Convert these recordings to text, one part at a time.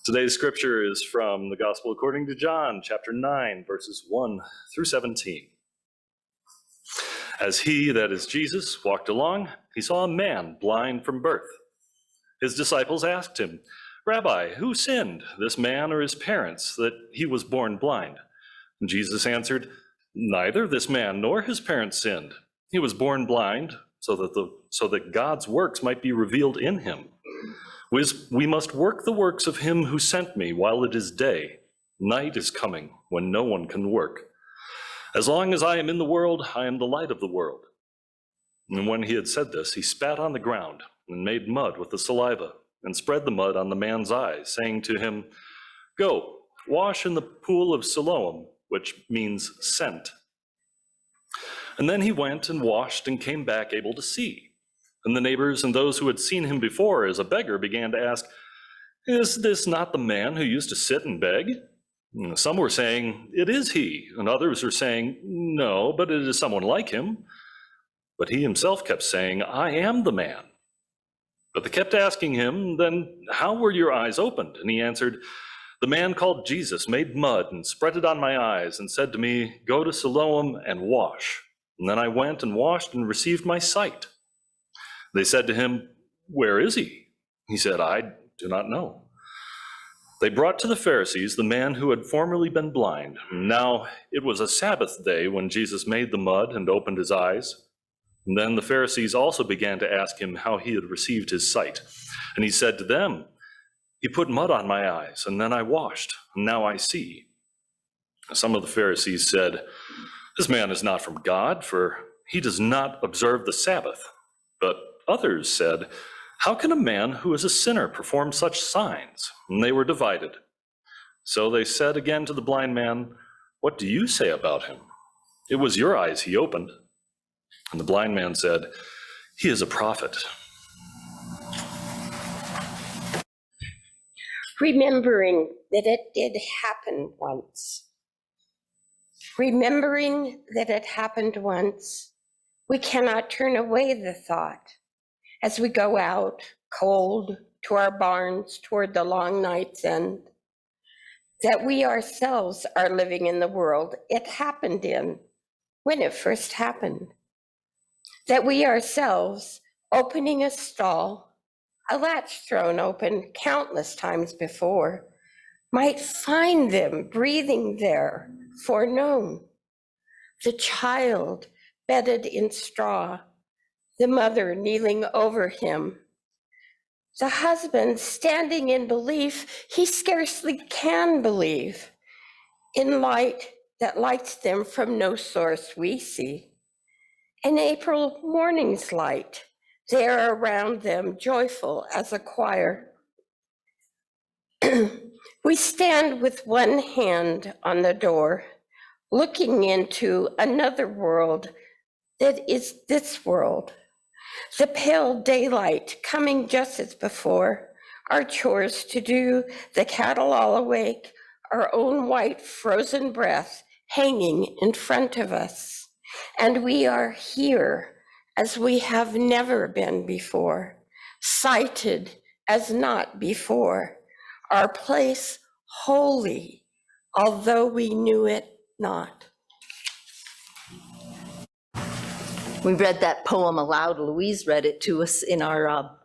Today's scripture is from the Gospel according to John, chapter 9, verses 1 through 17. As he, that is Jesus, walked along, he saw a man blind from birth. His disciples asked him, "Rabbi, who sinned, this man or his parents, that he was born blind?" And Jesus answered, "Neither this man nor his parents sinned. He was born blind so that God's works might be revealed in him. We must work the works of him who sent me while it is day. Night is coming when no one can work. As long as I am in the world, I am the light of the world." And when he had said this, he spat on the ground and made mud with the saliva and spread the mud on the man's eyes, saying to him, "Go, wash in the pool of Siloam," which means sent. And then he went and washed and came back able to see. And the neighbors and those who had seen him before as a beggar began to ask, "Is this not the man who used to sit and beg?" Some were saying, "It is he," and others were saying, "No, but it is someone like him." But he himself kept saying, "I am the man." But they kept asking him, "Then how were your eyes opened?" And he answered, "The man called Jesus made mud and spread it on my eyes and said to me, 'Go to Siloam and wash.' And then I went and washed and received my sight." They said to him, "Where is he?" He said, "I do not know." They brought to the Pharisees the man who had formerly been blind. Now it was a Sabbath day when Jesus made the mud and opened his eyes. And then the Pharisees also began to ask him how he had received his sight. And he said to them, "He put mud on my eyes, and then I washed, and now I see." Some of the Pharisees said, "This man is not from God, for he does not observe the Sabbath." But others said, "How can a man who is a sinner perform such signs?" And they were divided. So they said again to the blind man, "What do you say about him? It was your eyes he opened." And the blind man said, "He is a prophet." Remembering that it did happen once. Remembering that it happened once, we cannot turn away the thought as we go out cold to our barns toward the long night's end, that we ourselves are living in the world it happened in when it first happened, that we ourselves opening a stall, a latch thrown open countless times before, might find them breathing there foreknown, the child bedded in straw, the mother kneeling over him, the husband standing in belief he scarcely can believe, in light that lights them from no source we see. An April morning's light, there around them joyful as a choir. We stand with one hand on the door, looking into another world that is this world. The pale daylight coming just as before, our chores to do, the cattle all awake, our own white frozen breath hanging in front of us. And we are here as we have never been before, sighted as not before, our place holy, although we knew it not. We read that poem aloud. Louise read it to us in our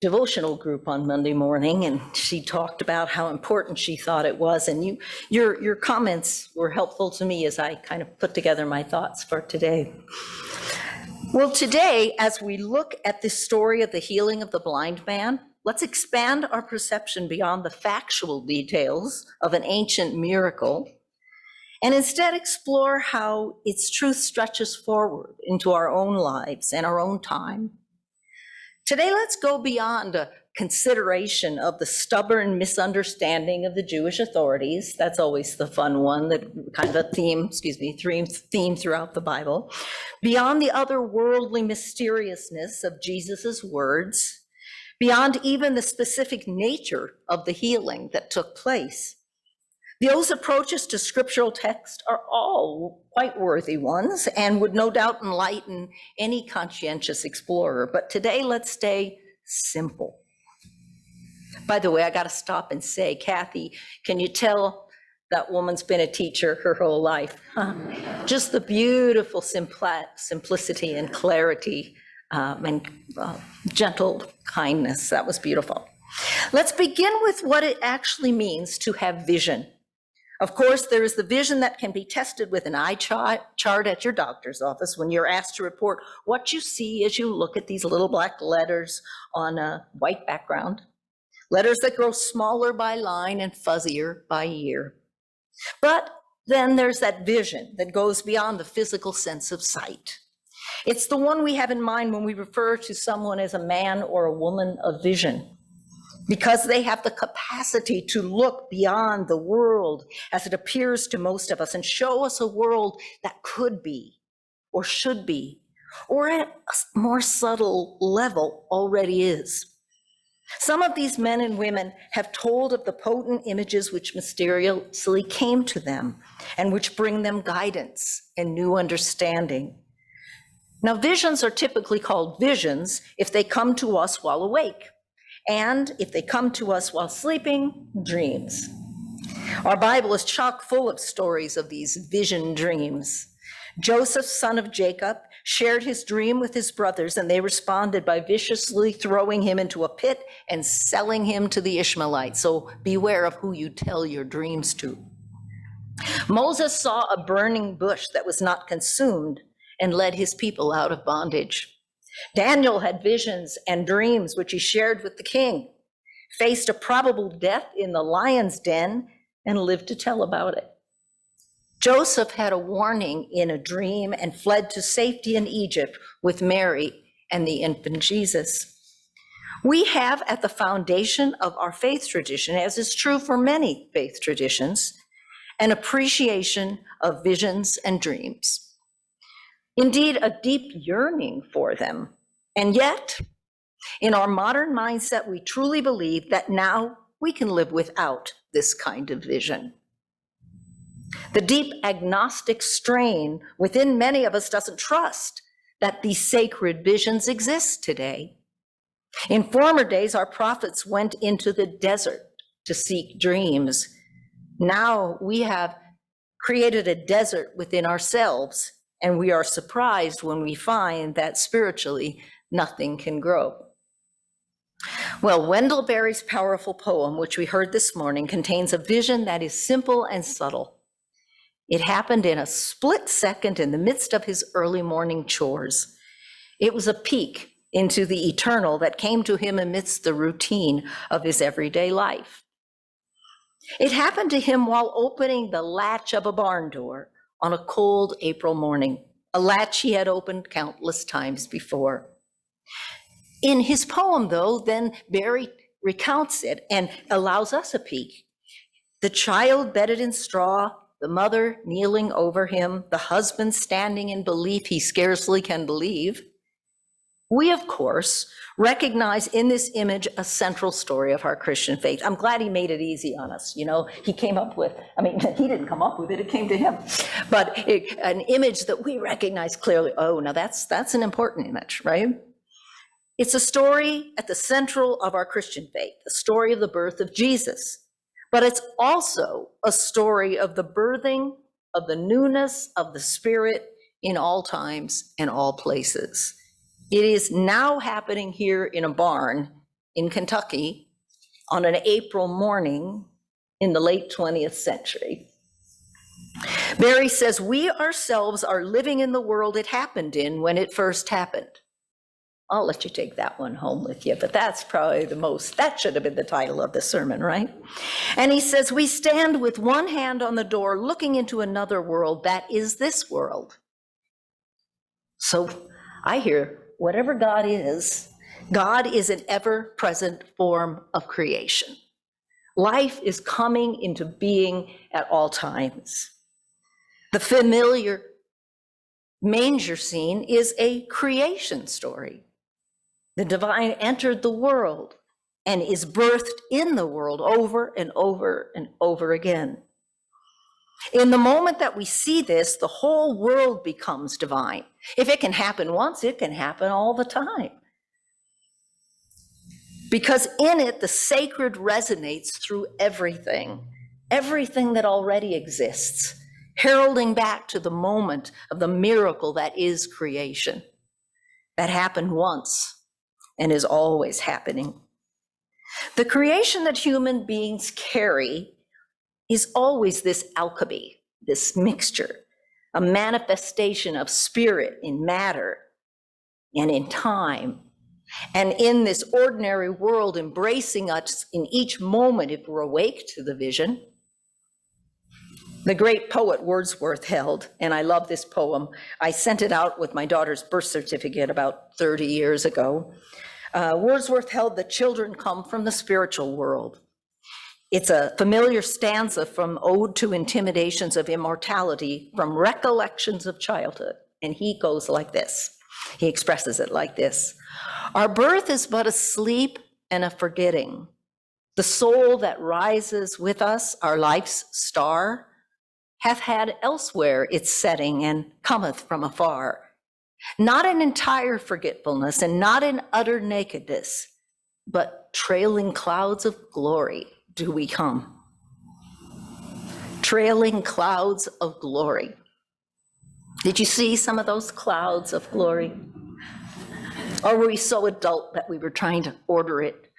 devotional group on Monday morning, and she talked about how important she thought it was. And your comments were helpful to me as I kind of put together my thoughts for today. Well, today, as we look at the story of the healing of the blind man, let's expand our perception beyond the factual details of an ancient miracle and instead explore how its truth stretches forward into our own lives and our own time. Today, let's go beyond a consideration of the stubborn misunderstanding of the Jewish authorities. That's always the fun one, that kind of a theme throughout the Bible. Beyond the otherworldly mysteriousness of Jesus's words, beyond even the specific nature of the healing that took place. Those approaches to scriptural text are all quite worthy ones and would no doubt enlighten any conscientious explorer. But today, let's stay simple. By the way, I got to stop and say, Kathy, can you tell that woman's been a teacher her whole life? Just the beautiful simplicity and clarity and gentle kindness. That was beautiful. Let's begin with what it actually means to have vision. Of course, there is the vision that can be tested with an eye chart at your doctor's office when you're asked to report what you see as you look at these little black letters on a white background. Letters that grow smaller by line and fuzzier by year. But then there's that vision that goes beyond the physical sense of sight. It's the one we have in mind when we refer to someone as a man or a woman of vision, because they have the capacity to look beyond the world as it appears to most of us and show us a world that could be or should be, or at a more subtle level already is. Some of these men and women have told of the potent images which mysteriously came to them and which bring them guidance and new understanding. Now, visions are typically called visions if they come to us while awake, and if they come to us while sleeping, dreams. Our Bible is chock full of stories of these vision dreams. Joseph, son of Jacob, shared his dream with his brothers, and they responded by viciously throwing him into a pit and selling him to the Ishmaelites. So beware of who you tell your dreams to. Moses saw a burning bush that was not consumed and led his people out of bondage. Daniel had visions and dreams which he shared with the king, faced a probable death in the lion's den, and lived to tell about it. Joseph had a warning in a dream and fled to safety in Egypt with Mary and the infant Jesus. We have at the foundation of our faith tradition, as is true for many faith traditions, an appreciation of visions and dreams. Indeed, a deep yearning for them. And yet, in our modern mindset, we truly believe that now we can live without this kind of vision. The deep agnostic strain within many of us doesn't trust that these sacred visions exist today. In former days, our prophets went into the desert to seek dreams. Now we have created a desert within ourselves, and we are surprised when we find that spiritually nothing can grow. Well, Wendell Berry's powerful poem, which we heard this morning, contains a vision that is simple and subtle. It happened in a split second in the midst of his early morning chores. It was a peek into the eternal that came to him amidst the routine of his everyday life. It happened to him while opening the latch of a barn door on a cold April morning, a latch he had opened countless times before. In his poem, though, then Berry recounts it and allows us a peek. The child bedded in straw, the mother kneeling over him, the husband standing in belief he scarcely can believe. We, of course, recognize in this image a central story of our Christian faith. I'm glad he made it easy on us. You know, he came up with, he didn't come up with it, it came to him. But an image that we recognize clearly. Oh, now that's an important image, right? It's a story at the central of our Christian faith, the story of the birth of Jesus. But it's also a story of the birthing of the newness of the Spirit in all times and all places. It is now happening here in a barn in Kentucky on an April morning in the late 20th century. Berry says, we ourselves are living in the world it happened in when it first happened. I'll let you take that one home with you, but that's probably that should have been the title of the sermon, right? And he says, we stand with one hand on the door looking into another world that is this world. So I hear, whatever God is an ever-present form of creation. Life is coming into being at all times. The familiar manger scene is a creation story. The divine entered the world and is birthed in the world over and over and over again. In the moment that we see this, the whole world becomes divine. If it can happen once, it can happen all the time. because in it, the sacred resonates through everything that already exists, heralding back to the moment of the miracle that is creation, that happened once and is always happening. The creation that human beings carry is always this alchemy, this mixture, a manifestation of spirit in matter and in time, and in this ordinary world embracing us in each moment if we're awake to the vision. The great poet Wordsworth held, and I love this poem, I sent it out with my daughter's birth certificate about 30 years ago. Wordsworth held that children come from the spiritual world. It's a familiar stanza from Ode to Intimidations of Immortality, from Recollections of Childhood. And he goes like this. He expresses it like this. Our birth is but a sleep and a forgetting. The soul that rises with us, our life's star, hath had elsewhere its setting and cometh from afar. Not in entire forgetfulness and not in utter nakedness, but trailing clouds of glory do we come. Trailing clouds of glory. Did you see some of those clouds of glory? Or were we so adult that we were trying to order it,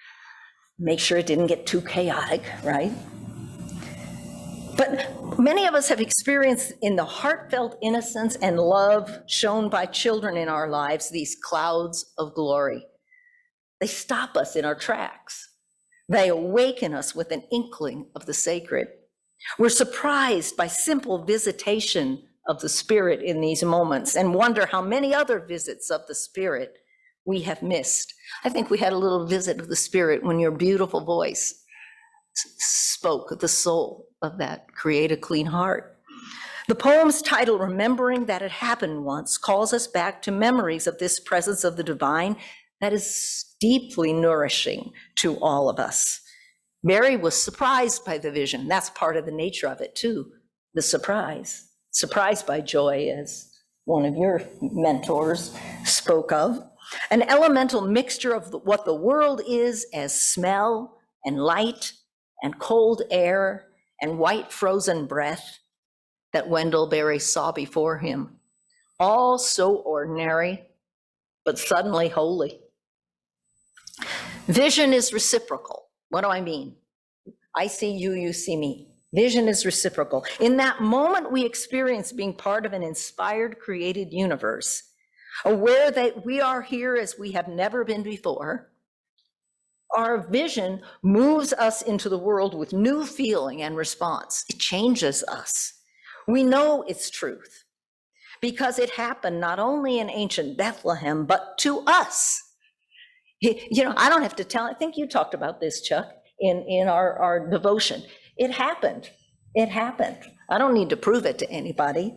make sure it didn't get too chaotic, right? But many of us have experienced in the heartfelt innocence and love shown by children in our lives, these clouds of glory. They stop us in our tracks. They awaken us with an inkling of the sacred. We're surprised by simple visitation of the Spirit in these moments and wonder how many other visits of the Spirit we have missed. I think we had a little visit of the Spirit when your beautiful voice spoke the soul of that Create a Clean Heart. The poem's title, Remembering That It Happened Once, calls us back to memories of this presence of the divine that is deeply nourishing to all of us. Mary was surprised by the vision. That's part of the nature of it too, the surprise. Surprised by joy, as one of your mentors spoke of. An elemental mixture of what the world is as smell and light and cold air and white frozen breath that Wendell Berry saw before him. All so ordinary, but suddenly holy. Vision is reciprocal. What do I mean? I see you, you see me. Vision is reciprocal. In that moment, we experience being part of an inspired, created universe, aware that we are here as we have never been before. Our vision moves us into the world with new feeling and response. It changes us. We know it's truth because it happened not only in ancient Bethlehem, but to us. You know, I don't have to tell, I think you talked about this, Chuck, in our devotion. It happened. It happened. I don't need to prove it to anybody.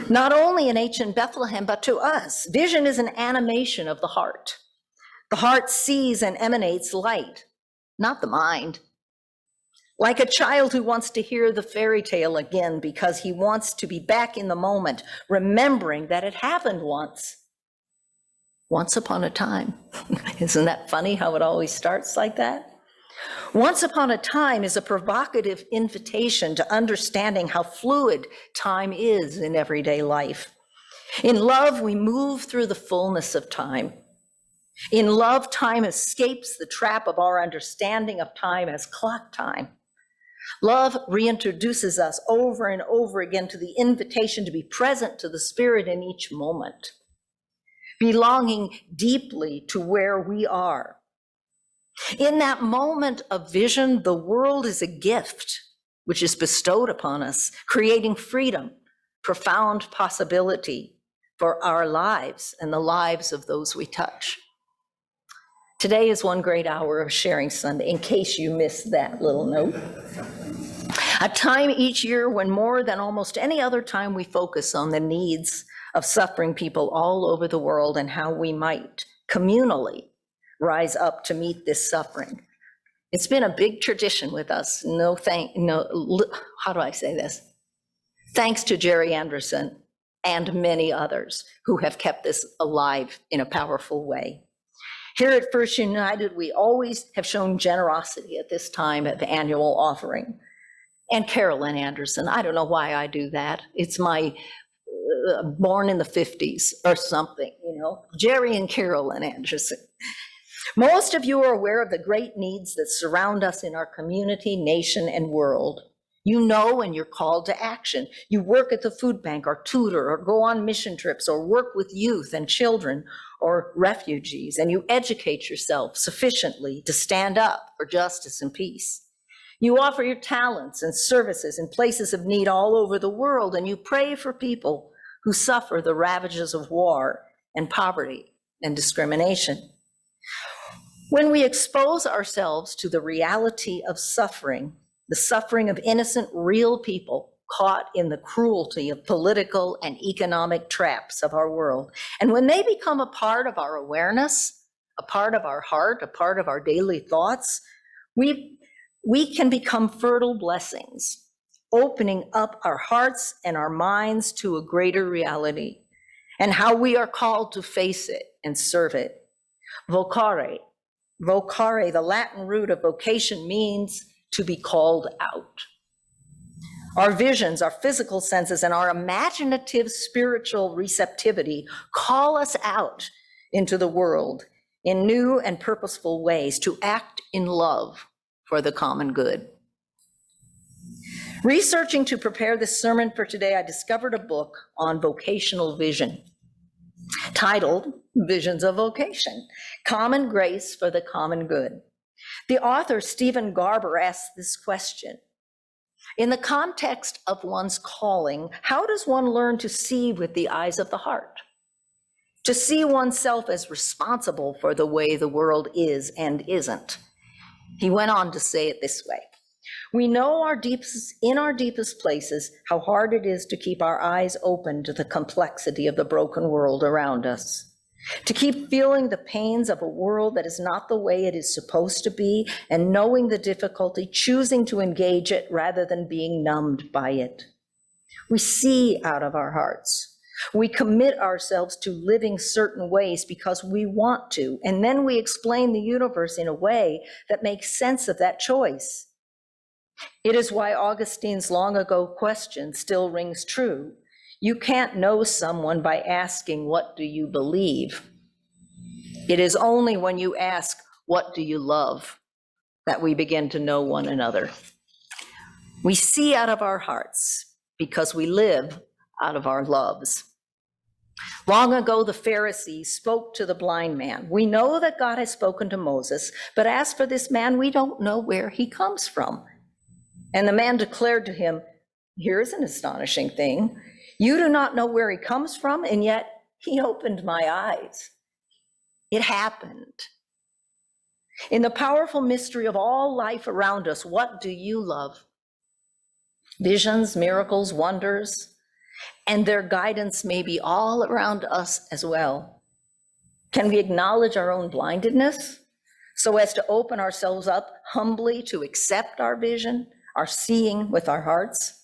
Not only in ancient Bethlehem, but to us. Vision is an animation of the heart. The heart sees and emanates light, not the mind. Like a child who wants to hear the fairy tale again because he wants to be back in the moment, remembering that it happened once upon a time. Isn't that funny how it always starts like that? Once upon a time is a provocative invitation to understanding how fluid time is in everyday life. In love, we move through the fullness of time. In love, time escapes the trap of our understanding of time as clock time. Love reintroduces us over and over again to the invitation to be present to the Spirit in each moment, belonging deeply to where we are. In that moment of vision, the world is a gift which is bestowed upon us, creating freedom, profound possibility for our lives and the lives of those we touch. Today is one great hour of Sharing Sunday, in case you missed that little note. A time each year when more than almost any other time we focus on the needs of suffering people all over the world and how we might communally rise up to meet this suffering. It's been a big tradition with us. How do I say this? Thanks to Jerry Anderson and many others who have kept this alive in a powerful way. Here at First United, we always have shown generosity at this time at the annual offering. And Carolyn Anderson, I don't know why I do that. It's my born in the 50s or something, Jerry and Carolyn Anderson. Most of you are aware of the great needs that surround us in our community, nation, and world. You know when you're called to action. You work at the food bank or tutor or go on mission trips or work with youth and children or refugees, and you educate yourself sufficiently to stand up for justice and peace. You offer your talents and services in places of need all over the world, and you pray for people who suffer the ravages of war and poverty and discrimination. When we expose ourselves to the reality of suffering, the suffering of innocent, real people caught in the cruelty of political and economic traps of our world, and when they become a part of our awareness, a part of our heart, a part of our daily thoughts, we can become fertile blessings, opening up our hearts and our minds to a greater reality and how we are called to face it and serve it. Vocare, the Latin root of vocation, means to be called out. Our visions, our physical senses, and our imaginative spiritual receptivity call us out into the world in new and purposeful ways to act in love for the common good. Researching to prepare this sermon for today, I discovered a book on vocational vision titled Visions of Vocation, Common Grace for the Common Good. The author, Stephen Garber, asks this question: in the context of one's calling, how does one learn to see with the eyes of the heart? To see oneself as responsible for the way the world is and isn't. He went on to say it this way: we know in our deepest places how hard it is to keep our eyes open to the complexity of the broken world around us, to keep feeling the pains of a world that is not the way it is supposed to be, and knowing the difficulty, choosing to engage it rather than being numbed by it. We see out of our hearts. We commit ourselves to living certain ways because we want to, and then we explain the universe in a way that makes sense of that choice. It is why Augustine's long ago question still rings true. You can't know someone by asking, what do you believe? It is only when you ask, what do you love, that we begin to know one another. We see out of our hearts because we live out of our loves. Long ago, the Pharisees spoke to the blind man. We know that God has spoken to Moses, but as for this man, we don't know where he comes from. And the man declared to him, here's an astonishing thing. You do not know where he comes from, and yet he opened my eyes. It happened. In the powerful mystery of all life around us, what do you love? Visions, miracles, wonders, and their guidance may be all around us as well. Can we acknowledge our own blindedness so as to open ourselves up humbly to accept our vision, our seeing with our hearts?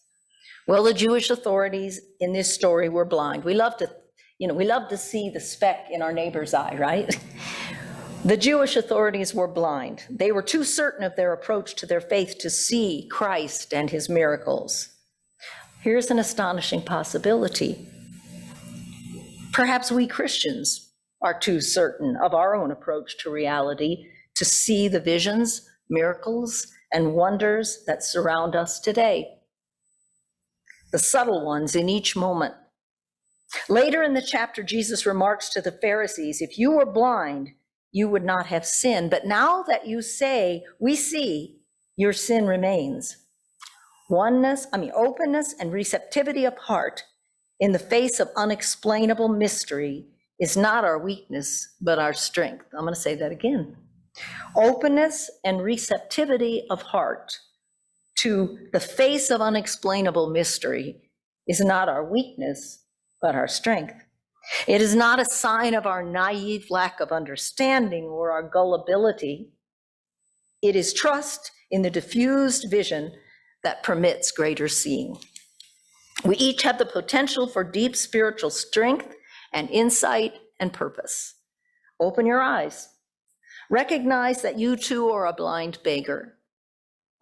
Well, the Jewish authorities in this story were blind. We love to see the speck in our neighbor's eye, right? The Jewish authorities were blind. They were too certain of their approach to their faith to see Christ and his miracles. Here's an astonishing possibility. Perhaps we Christians are too certain of our own approach to reality to see the visions, miracles, and wonders that surround us today. The subtle ones in each moment. Later in the chapter, Jesus remarks to the Pharisees, if you were blind, you would not have sinned. But now that you say, we see, your sin remains. Openness and receptivity of heart in the face of unexplainable mystery is not our weakness, but our strength. I'm going to say that again. Openness and receptivity of heart to the face of unexplainable mystery is not our weakness, but our strength. It is not a sign of our naive lack of understanding or our gullibility. It is trust in the diffused vision that permits greater seeing. We each have the potential for deep spiritual strength and insight and purpose. Open your eyes Recognize that you too are a blind beggar.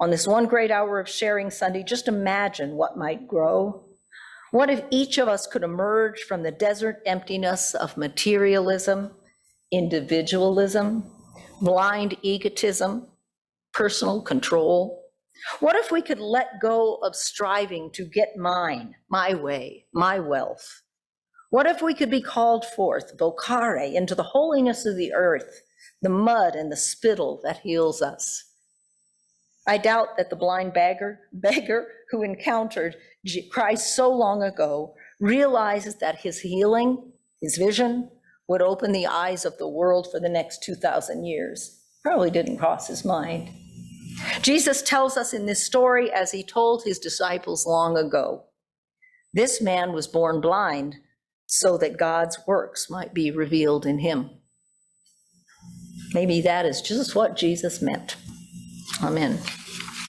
On this one great hour of sharing Sunday, just imagine what might grow. What if each of us could emerge from the desert emptiness of materialism, individualism, blind egotism, personal control? What if we could let go of striving to get mine, my way, my wealth? What if we could be called forth, vocare, into the holiness of the earth, the mud and the spittle that heals us? I doubt that the blind beggar who encountered Christ so long ago realizes that his healing, his vision, would open the eyes of the world for the next 2,000 years. Probably didn't cross his mind. Jesus tells us in this story, as he told his disciples long ago, this man was born blind so that God's works might be revealed in him. Maybe that is just what Jesus meant. Amen.